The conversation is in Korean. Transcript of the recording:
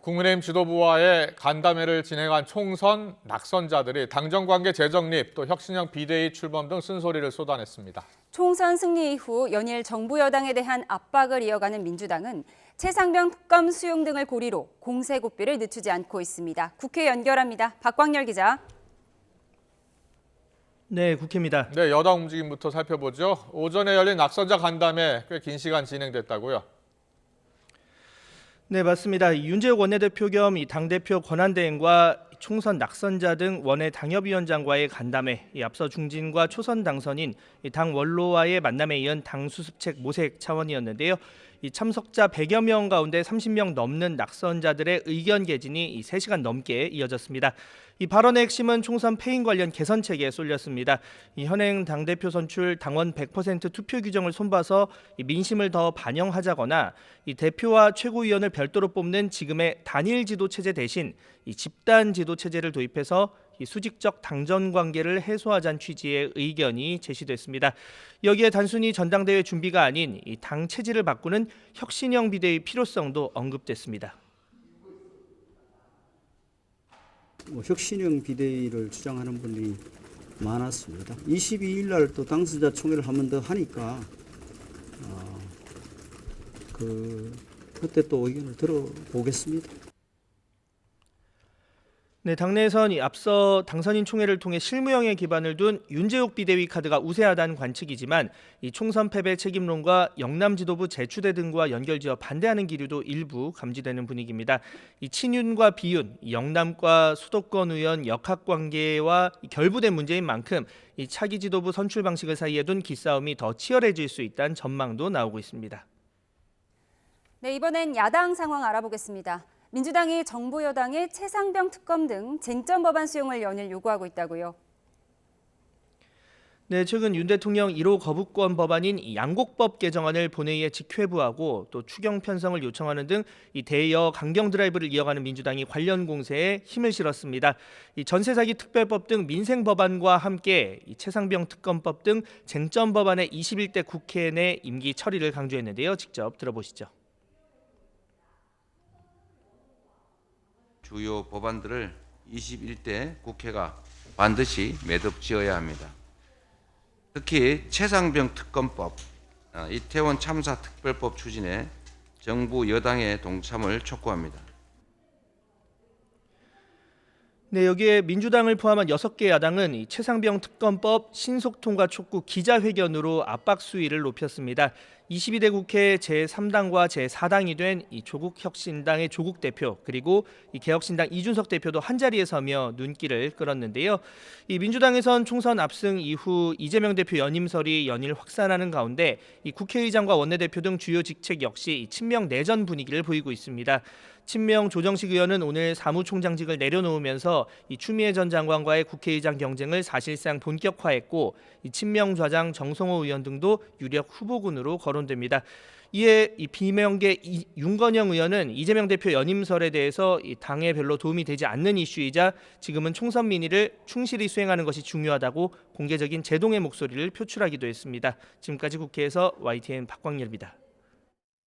국민의힘 지도부와의 간담회를 진행한 총선 낙선자들이 당정관계 재정립, 또 혁신형 비대위 출범 등 쓴소리를 쏟아냈습니다. 총선 승리 이후 연일 정부 여당에 대한 압박을 이어가는 민주당은 최상병 특검 수용 등을 고리로 공세 고삐를 늦추지 않고 있습니다. 국회 연결합니다. 박광열 기자. 네, 국회입니다. 네, 여당 움직임부터 살펴보죠. 오전에 열린 낙선자 간담회 꽤 긴 시간 진행됐다고요? 네, 맞습니다. 윤재욱 원내대표 겸 당대표 권한대행과 총선 낙선자 등 원외 당협위원장과의 간담회, 앞서 중진과 초선 당선인 당 원로와의 만남에 이은 당 수습책 모색 차원이었는데요. 참석자 100여 명 가운데 30명 넘는 낙선자들의 의견 개진이 3시간 넘게 이어졌습니다. 이 발언의 핵심은 총선 패인 관련 개선책에 쏠렸습니다. 현행 당대표 선출 당원 100% 투표 규정을 손봐서 민심을 더 반영하자거나 대표와 최고위원을 별도로 뽑는 지금의 단일 지도 체제 대신 집단 지도 체제를 도입해서 수직적 당전 관계를 해소하자는 취지의 의견이 제시됐습니다. 여기에 단순히 전당대회 준비가 아닌 당 체질을 바꾸는 혁신형 비대위 필요성도 언급됐습니다. 혁신형 비대위를 주장하는 분들이 많았습니다. 22일 날 또 당선자 총회를 한 번 더 하니까 그때 또 의견을 들어보겠습니다. 네, 당내에선 앞서 당선인 총회를 통해 실무형에 기반을 둔 윤재욱 비대위 카드가 우세하다는 관측이지만 총선 패배 책임론과 영남 지도부 재추대 등과 연결지어 반대하는 기류도 일부 감지되는 분위기입니다. 친윤과 비윤, 영남과 수도권 의원 역학관계와 결부된 문제인 만큼 차기 지도부 선출 방식을 사이에 둔 기싸움이 더 치열해질 수 있다는 전망도 나오고 있습니다. 네, 이번엔 야당 상황 알아보겠습니다. 민주당이 정부 여당의 최상병 특검 등 쟁점 법안 수용을 연일 요구하고 있다고요. 네, 최근 윤 대통령 1호 거부권 법안인 양곡법 개정안을 본회의에 직회부하고 또 추경 편성을 요청하는 등 대여 강경 드라이브를 이어가는 민주당이 관련 공세에 힘을 실었습니다. 전세 사기 특별법 등 민생 법안과 함께 최상병 특검법 등 쟁점 법안의 21대 국회 내 임기 처리를 강조했는데요. 직접 들어보시죠. 주요 법안들을 21대 국회가 반드시 매듭지어야 합니다. 특히 최상병 특검법, 이태원 참사 특별법 추진에 정부 여당의 동참을 촉구합니다. 네, 여기에 민주당을 포함한 6개 야당은 최상병 특검법 신속 통과 촉구 기자회견으로 압박 수위를 높였습니다. 22대 국회 제3당과 제4당이 된 조국혁신당의 조국 대표 그리고 개혁신당 이준석 대표도 한자리에 서며 눈길을 끌었는데요. 민주당에선 총선 압승 이후 이재명 대표 연임설이 연일 확산하는 가운데 국회의장과 원내대표 등 주요 직책 역시 친명 내전 분위기를 보이고 있습니다. 친명 조정식 의원은 오늘 사무총장직을 내려놓으면서 추미애 전 장관과의 국회의장 경쟁을 사실상 본격화했고 친명 좌장 정성호 의원 등도 유력 후보군으로 거론됩니다. 이에 비명계 윤건영 의원은 이재명 대표 연임설에 대해서 당에 별로 도움이 되지 않는 이슈이자 지금은 총선 민의를 충실히 수행하는 것이 중요하다고 공개적인 제동의 목소리를 표출하기도 했습니다. 지금까지 국회에서 YTN 박광열입니다.